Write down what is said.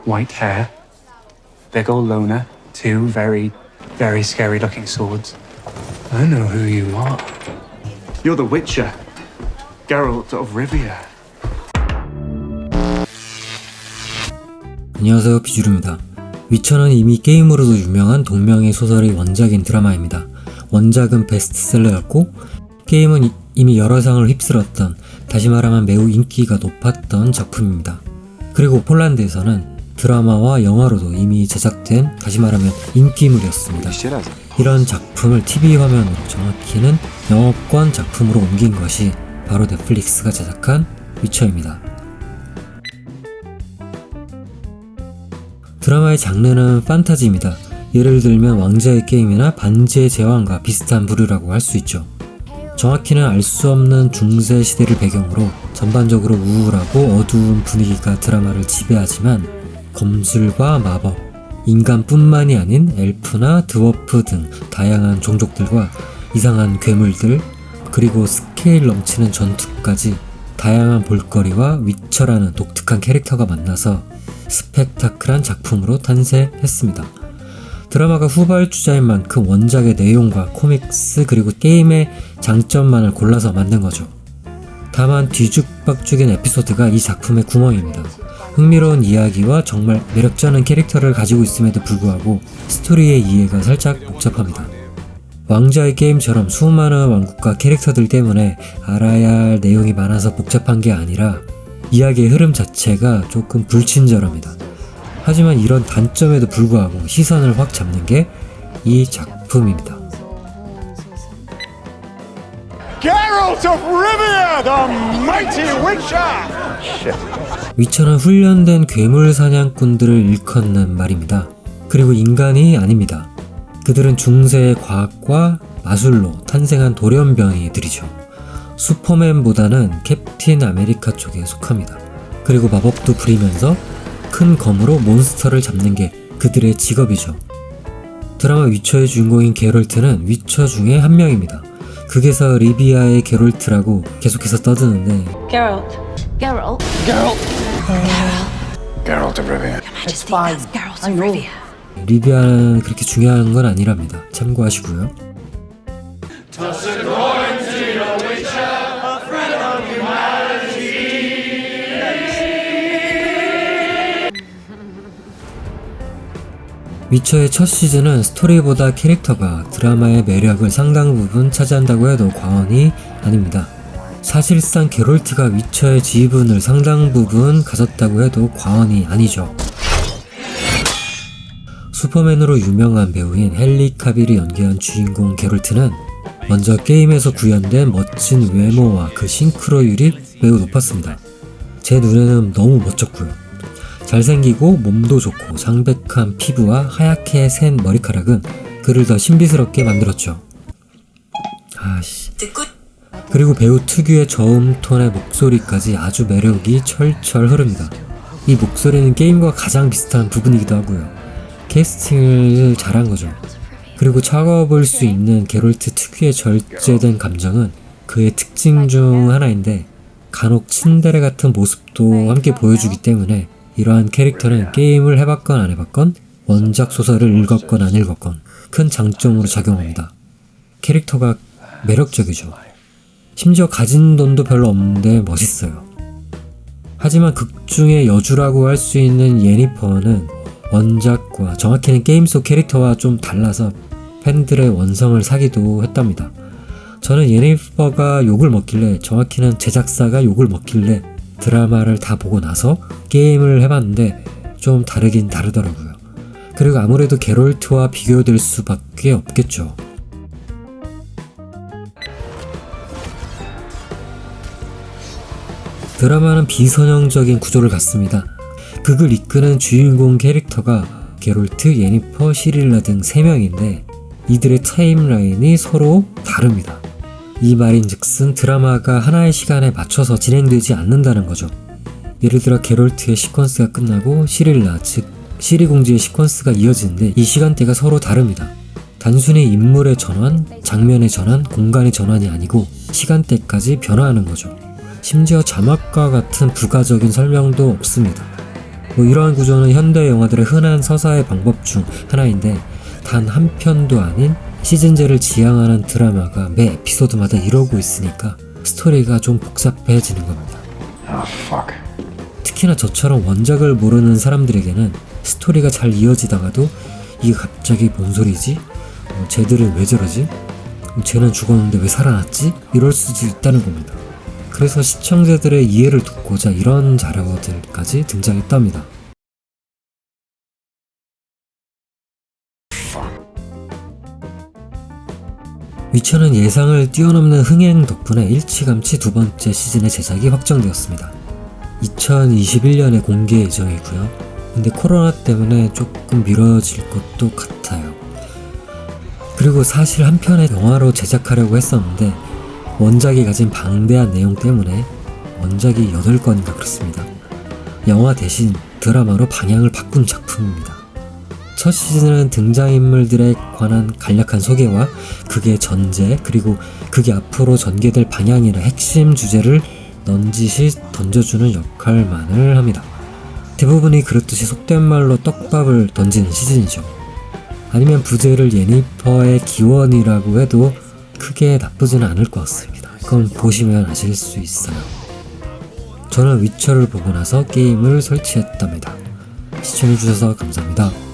white hair, big old loner, two very, very scary looking swords. I know who you are. You're the Witcher, Geralt of Rivia. 안녕하세요, 비주류입니다. 위쳐는 이미 게임으로도 유명한 동명의 소설의 원작인 드라마입니다. 원작은 베스트셀러였고 게임은 이미 여러 상을 휩쓸었던, 다시 말하면 매우 인기가 높았던 작품입니다. 그리고 폴란드에서는 드라마와 영화로도 이미 제작된, 다시 말하면 인기물이었습니다. 이런 작품을 TV 화면으로, 정확히는 영어권 작품으로 옮긴 것이 바로 넷플릭스가 제작한 위쳐입니다. 드라마의 장르는 판타지입니다. 예를 들면 왕자의 게임이나 반지의 제왕과 비슷한 부류라고 할 수 있죠. 정확히는 알 수 없는 중세 시대를 배경으로 전반적으로 우울하고 어두운 분위기가 드라마를 지배하지만 검술과 마법, 인간뿐만이 아닌 엘프나 드워프 등 다양한 종족들과 이상한 괴물들, 그리고 스케일 넘치는 전투까지 다양한 볼거리와 위쳐라는 독특한 캐릭터가 만나서 스펙타클한 작품으로 탄생했습니다. 드라마가 후발주자인 만큼 원작의 내용과 코믹스 그리고 게임의 장점만을 골라서 만든 거죠. 다만 뒤죽박죽인 에피소드가 이 작품의 구멍입니다. 흥미로운 이야기와 정말 매력적인 캐릭터를 가지고 있음에도 불구하고 스토리의 이해가 살짝 복잡합니다. 왕자의 게임처럼 수많은 왕국과 캐릭터들 때문에 알아야 할 내용이 많아서 복잡한 게 아니라 이야기의 흐름 자체가 조금 불친절합니다. 하지만 이런 단점에도 불구하고 시선을 확 잡는 게 이 작품입니다. Geralt of Rivia, the mighty Witcher! 위쳐는 훈련된 괴물 사냥꾼들을 일컫는 말입니다. 그리고 인간이 아닙니다. 그들은 중세의 과학과 마술로 탄생한 돌연변이들이죠. 슈퍼맨보다는 캡틴 아메리카 쪽에 속합니다. 그리고 마법도 부리면서 큰 검으로 몬스터를 잡는 게 그들의 직업이죠. 드라마 위쳐의 주인공인 게롤트는 위쳐 중에 한 명입니다. 극에서 리비아의 게롤트라고 계속해서 떠드는데 Geralt. Geralt. Geralt of Rivia. It's fine. Geralt of Rivia. 리비아는 그렇게 중요한 건 아니랍니다. 참고하시고요. 위쳐의 첫 시즌은 스토리보다 캐릭터가 드라마의 매력을 상당 부분 차지한다고 해도 과언이 아닙니다. 사실상 게롤트가 위쳐의 지분을 상당 부분 가졌다고 해도 과언이 아니죠. 슈퍼맨으로 유명한 배우인 헨리 카빌이 연기한 주인공 게롤트는 먼저 게임에서 구현된 멋진 외모와 그 싱크로율이 매우 높았습니다. 제 눈에는 너무 멋졌고요. 잘생기고 몸도 좋고 창백한 피부와 하얗게 센 머리카락은 그를 더 신비스럽게 만들었죠. 그리고 배우 특유의 저음 톤의 목소리까지 아주 매력이 철철 흐릅니다. 이 목소리는 게임과 가장 비슷한 부분이기도 하고요. 캐스팅을 잘한 거죠. 그리고 차가워볼 수 있는 게롤트 특유의 절제된 감정은 그의 특징 중 하나인데 간혹 츤데레 같은 모습도 함께 보여주기 때문에 이러한 캐릭터는 게임을 해봤건 안 해봤건, 원작 소설을 읽었건 안 읽었건 큰 장점으로 작용합니다. 캐릭터가 매력적이죠. 심지어 가진 돈도 별로 없는데 멋있어요. 하지만 극중의 여주라고 할 수 있는 예니퍼는 원작과, 정확히는 게임 속 캐릭터와 좀 달라서 팬들의 원성을 사기도 했답니다. 저는 예니퍼가 욕을 먹길래, 정확히는 제작사가 욕을 먹길래 드라마를 다 보고 나서 게임을 해봤는데 좀 다르긴 다르더라고요. 그리고 아무래도 게롤트와 비교될 수밖에 없겠죠. 드라마는 비선형적인 구조를 갖습니다. 극을 이끄는 주인공 캐릭터가 게롤트, 예니퍼, 시릴라 등 3명인데 이들의 타임라인이 서로 다릅니다. 이 말인즉슨 드라마가 하나의 시간에 맞춰서 진행되지 않는다는 거죠. 예를 들어 게롤트의 시퀀스가 끝나고 시릴라, 즉 시리공주의 시퀀스가 이어지는데 이 시간대가 서로 다릅니다. 단순히 인물의 전환, 장면의 전환, 공간의 전환이 아니고 시간대까지 변화하는 거죠. 심지어 자막과 같은 부가적인 설명도 없습니다. 뭐 이러한 구조는 현대 영화들의 흔한 서사의 방법 중 하나인데 단 한 편도 아닌 시즌제를 지향하는 드라마가 매 에피소드마다 이러고 있으니까 스토리가 좀 복잡해지는 겁니다. Oh, fuck. 특히나 저처럼 원작을 모르는 사람들에게는 스토리가 잘 이어지다가도 이게 갑자기 뭔 소리지? 쟤들은 왜 저러지? 쟤는 죽었는데 왜 살아났지? 이럴 수도 있다는 겁니다. 그래서 시청자들의 이해를 돕고자 이런 자료들까지 등장했답니다. 위쳐는 예상을 뛰어넘는 흥행 덕분에 일찌감치 두 번째 시즌의 제작이 확정되었습니다. 2021년에 공개 예정이고요. 근데 코로나 때문에 조금 미뤄질 것도 같아요. 그리고 사실 한 편의 영화로 제작하려고 했었는데 원작이 가진 방대한 내용 때문에 원작이 8건인가 그렇습니다. 영화 대신 드라마로 방향을 바꾼 작품입니다. 첫 시즌은 등장인물들에 관한 간략한 소개와 극의 전제 그리고 극이 앞으로 전개될 방향이나 핵심 주제를 넌지시 던져주는 역할만을 합니다. 대부분이 그렇듯이 속된 말로 떡밥을 던지는 시즌이죠. 아니면 부제를 예니퍼의 기원이라고 해도 크게 나쁘지는 않을 것 같습니다. 그건 보시면 아실 수 있어요. 저는 위쳐를 보고 나서 게임을 설치했답니다. 시청해주셔서 감사합니다.